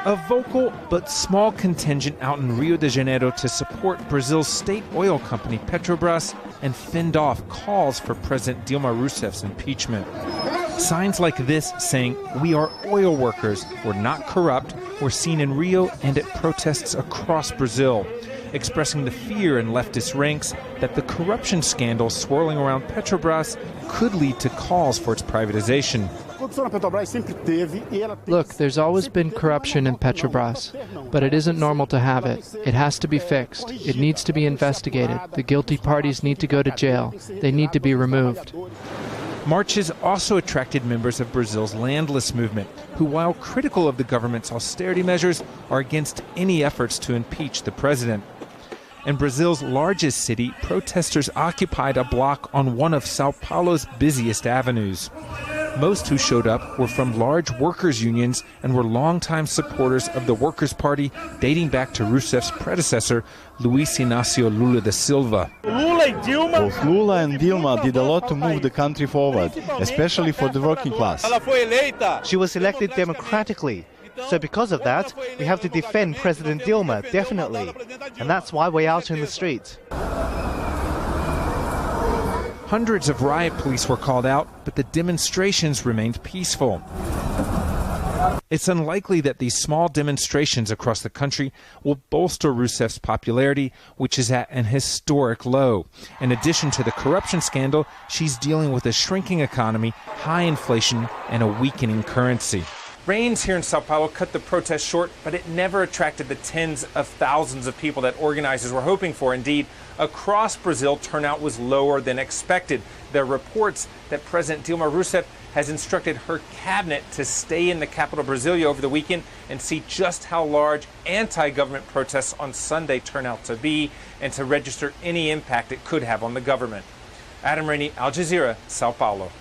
A vocal but small contingent out in Rio de Janeiro to support Brazil's state oil company Petrobras and fend off calls for President Dilma Rousseff's impeachment. Signs like this saying, "We are oil workers, we're not corrupt," were seen in Rio and at protests across Brazil, expressing the fear in leftist ranks that the corruption scandal swirling around Petrobras could lead to calls for its privatization. Look, there's always been corruption in Petrobras, but it isn't normal to have it. It has to be fixed. It needs to be investigated. The guilty parties need to go to jail. They need to be removed. Marches also attracted members of Brazil's landless movement, who, while critical of the government's austerity measures, are against any efforts to impeach the president. In Brazil's largest city, protesters occupied a block on one of Sao Paulo's busiest avenues. Most who showed up were from large workers' unions and were longtime supporters of the Workers' Party dating back to Rousseff's predecessor, Luiz Inácio Lula da Silva. Both Lula and Dilma did a lot to move the country forward, especially for the working class. She was elected democratically. So because of that, we have to defend President Dilma, definitely. And that's why we're out in the streets. Hundreds of riot police were called out, but the demonstrations remained peaceful. It's unlikely that these small demonstrations across the country will bolster Rousseff's popularity, which is at an historic low. In addition to the corruption scandal, she's dealing with a shrinking economy, high inflation, and a weakening currency. Rains here in Sao Paulo cut the protest short, but it never attracted the tens of thousands of people that organizers were hoping for. Indeed, across Brazil, turnout was lower than expected. There are reports that President Dilma Rousseff has instructed her cabinet to stay in the capital, Brasilia, over the weekend and see just how large anti-government protests on Sunday turn out to be and to register any impact it could have on the government. Adam Rainey, Al Jazeera, Sao Paulo.